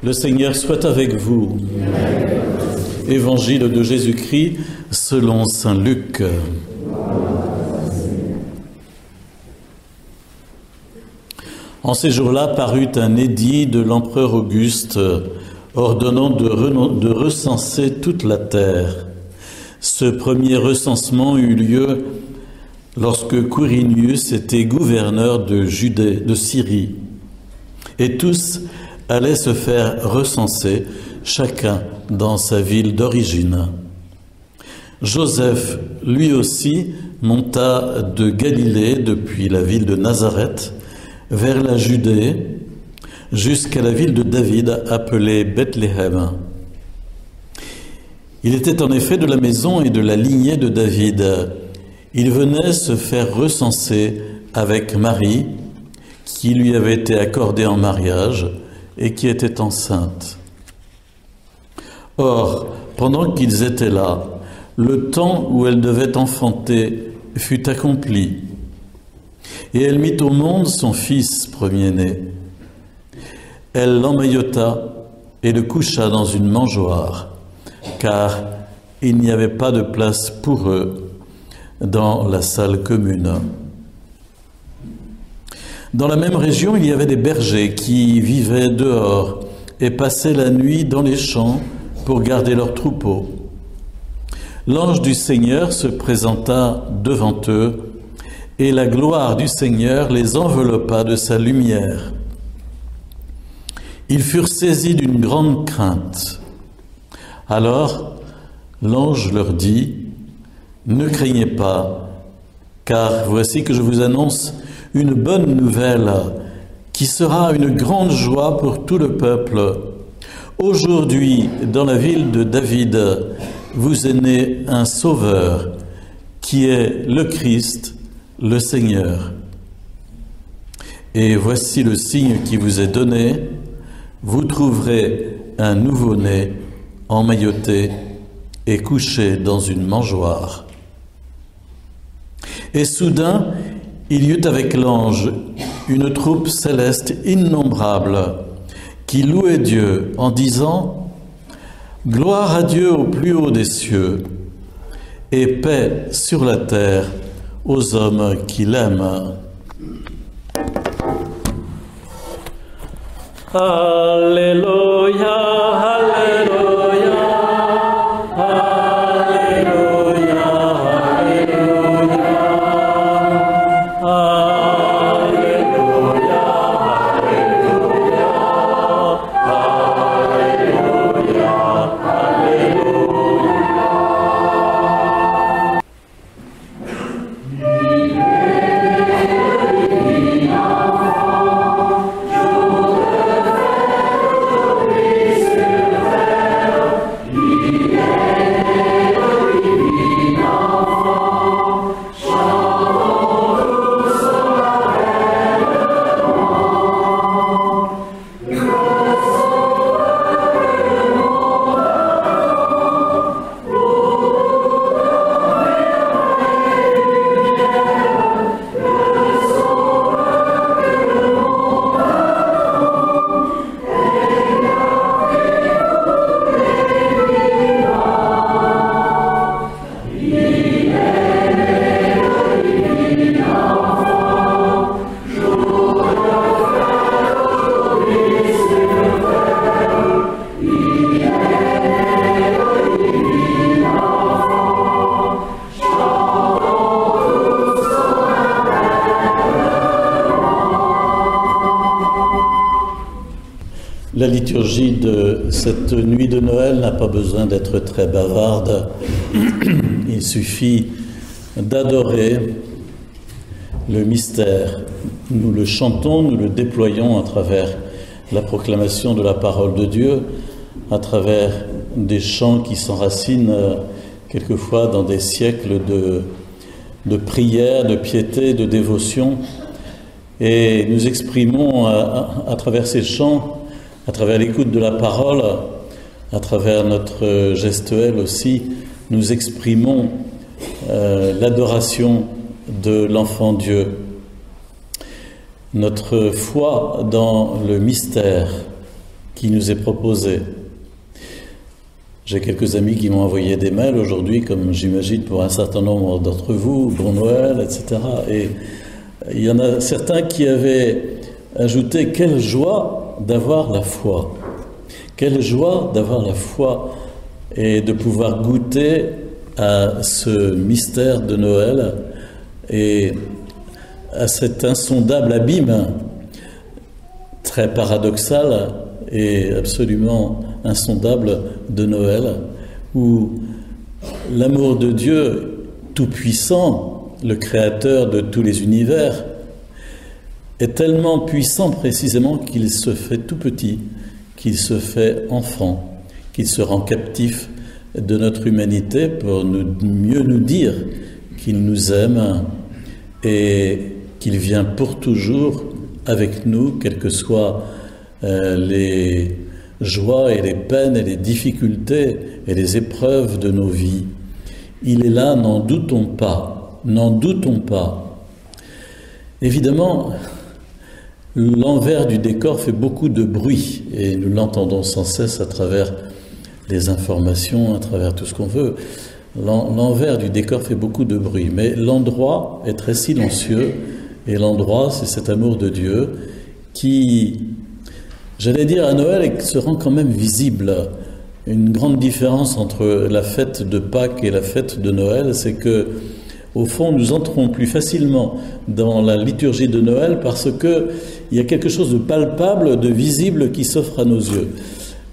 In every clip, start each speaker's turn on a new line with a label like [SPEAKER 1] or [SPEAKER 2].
[SPEAKER 1] Le Seigneur soit avec vous. Évangile de Jésus-Christ selon saint Luc. En ces jours-là parut un édit de l'empereur Auguste ordonnant de recenser toute la terre. Ce premier recensement eut lieu lorsque Quirinius était gouverneur de Judée, de Syrie, et tous allaient se faire recenser, chacun dans sa ville d'origine. Joseph, lui aussi, monta de Galilée depuis la ville de Nazareth vers la Judée jusqu'à la ville de David appelée Bethléem. Il était en effet de la maison et de la lignée de David. Il venait se faire recenser avec Marie, qui lui avait été accordée en mariage et qui était enceinte. Or, pendant qu'ils étaient là, le temps où elle devait enfanter fut accompli, et elle mit au monde son fils premier-né. Elle l'emmaillota et le coucha dans une mangeoire, car il n'y avait pas de place pour eux dans la salle commune. Dans la même région, il y avait des bergers qui vivaient dehors et passaient la nuit dans les champs pour garder leurs troupeaux. L'ange du Seigneur se présenta devant eux, et la gloire du Seigneur les enveloppa de sa lumière. Ils furent saisis d'une grande crainte. Alors, l'ange leur dit : « Ne craignez pas, car voici que je vous annonce une bonne nouvelle qui sera une grande joie pour tout le peuple. Aujourd'hui, dans la ville de David, vous est né un sauveur qui est le Christ, le Seigneur. Et voici le signe qui vous est donné, vous trouverez un nouveau-né emmailloté et couché dans une mangeoire. » Et soudain, il y eut avec l'ange une troupe céleste innombrable qui louait Dieu en disant : « Gloire à Dieu au plus haut des cieux et paix sur la terre aux hommes qui l'aiment. » Alléluia, Alléluia, Alléluia, Alléluia, Alléluia, La liturgie de cette nuit de Noël n'a pas besoin d'être très bavarde. Il suffit d'adorer le mystère. Nous le chantons, nous le déployons à travers la proclamation de la parole de Dieu, à travers des chants qui s'enracinent quelquefois dans des siècles de prière, de piété, de dévotion. Et nous exprimons à travers ces chants, à travers l'écoute de la parole, à travers notre gestuelle aussi, nous exprimons l'adoration de l'enfant Dieu. Notre foi dans le mystère qui nous est proposé. J'ai quelques amis qui m'ont envoyé des mails aujourd'hui, comme j'imagine pour un certain nombre d'entre vous, bon Noël, etc. Et il y en a certains qui avaient ajouté « Quelle joie d'avoir la foi !» Quelle joie d'avoir la foi et de pouvoir goûter à ce mystère de Noël et à cet insondable abîme très paradoxal et absolument insondable de Noël, où l'amour de Dieu tout-puissant, le créateur de tous les univers, est tellement puissant précisément qu'il se fait tout petit, qu'il se fait enfant, qu'il se rend captif de notre humanité pour mieux nous dire qu'il nous aime et qu'il vient pour toujours avec nous, quelles que soient les joies et les peines et les difficultés et les épreuves de nos vies. Il est là, n'en doutons pas, n'en doutons pas. Évidemment, l'envers du décor fait beaucoup de bruit et nous l'entendons sans cesse à travers les informations, à travers tout ce qu'on veut. L'envers du décor fait beaucoup de bruit, mais l'endroit est très silencieux et l'endroit, c'est cet amour de Dieu qui, j'allais dire à Noël, se rend quand même visible. Une grande différence entre la fête de Pâques et la fête de Noël, c'est que au fond, nous entrons plus facilement dans la liturgie de Noël parce qu'il y a quelque chose de palpable, de visible qui s'offre à nos yeux.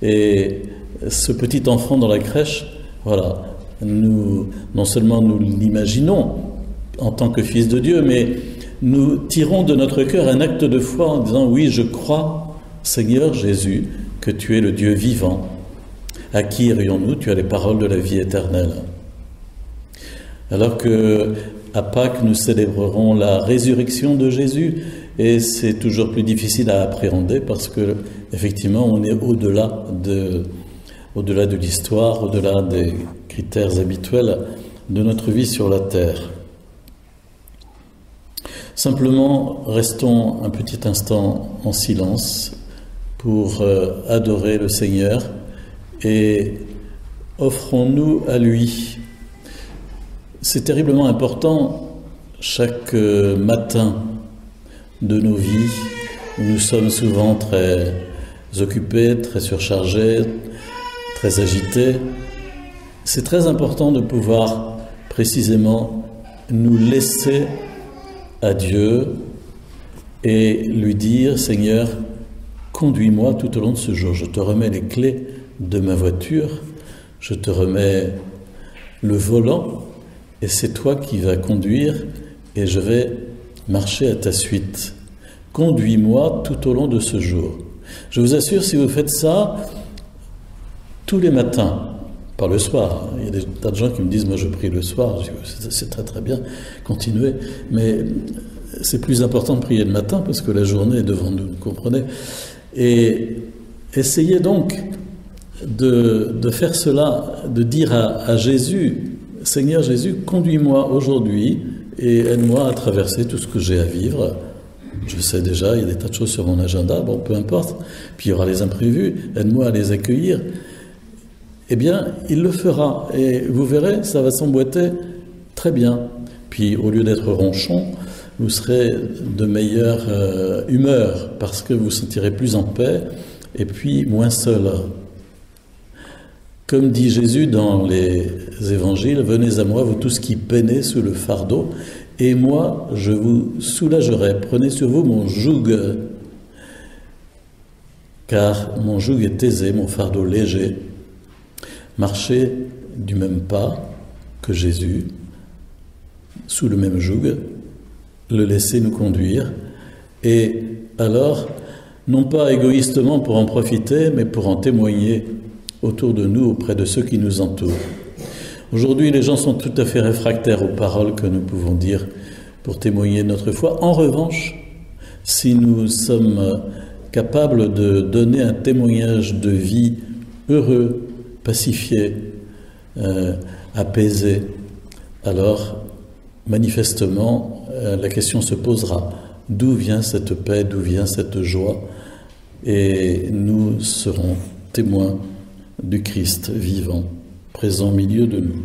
[SPEAKER 1] Et ce petit enfant dans la crèche, voilà, non seulement nous l'imaginons en tant que fils de Dieu, mais nous tirons de notre cœur un acte de foi en disant « Oui, je crois, Seigneur Jésus, que tu es le Dieu vivant. À qui irions-nous? Tu as les paroles de la vie éternelle. » Alors qu'à Pâques, nous célébrerons la résurrection de Jésus, et c'est toujours plus difficile à appréhender parce que, effectivement, on est au-delà de l'histoire, au-delà des critères habituels de notre vie sur la terre. Simplement, restons un petit instant en silence pour adorer le Seigneur et offrons-nous à lui. C'est terriblement important chaque matin de nos vies, où nous sommes souvent très occupés, très surchargés, très agités. C'est très important de pouvoir précisément nous laisser à Dieu et lui dire « Seigneur, conduis-moi tout au long de ce jour. Je te remets les clés de ma voiture, je te remets le volant, et c'est toi qui vas conduire et je vais marcher à ta suite. Conduis-moi tout au long de ce jour. » Je vous assure, si vous faites ça tous les matins, pas le soir, il y a des tas de gens qui me disent « Moi je prie le soir », je dis, c'est très très bien, continuez, mais c'est plus important de prier le matin parce que la journée est devant nous, vous comprenez? Et essayez donc de faire cela, de dire à Jésus, Seigneur Jésus, conduis-moi aujourd'hui et aide-moi à traverser tout ce que j'ai à vivre. Je sais déjà, il y a des tas de choses sur mon agenda, bon, peu importe. Puis il y aura les imprévus, aide-moi à les accueillir. Eh bien, il le fera. Et vous verrez, ça va s'emboîter très bien. Puis au lieu d'être ronchon, vous serez de meilleure humeur parce que vous vous sentirez plus en paix et puis moins seul. Comme dit Jésus dans les évangiles, « Venez à moi, vous tous qui peinez sous le fardeau, et moi je vous soulagerai. Prenez sur vous mon joug, car mon joug est aisé, mon fardeau léger. » Marchez du même pas que Jésus, sous le même joug, le laisser nous conduire, et alors, non pas égoïstement pour en profiter, mais pour en témoigner autour de nous, auprès de ceux qui nous entourent. Aujourd'hui, les gens sont tout à fait réfractaires aux paroles que nous pouvons dire pour témoigner de notre foi. En revanche, si nous sommes capables de donner un témoignage de vie heureux, pacifié, apaisé, alors manifestement la question se posera. D'où vient cette paix, d'où vient cette joie? et nous serons témoins du Christ vivant, présent au milieu de nous.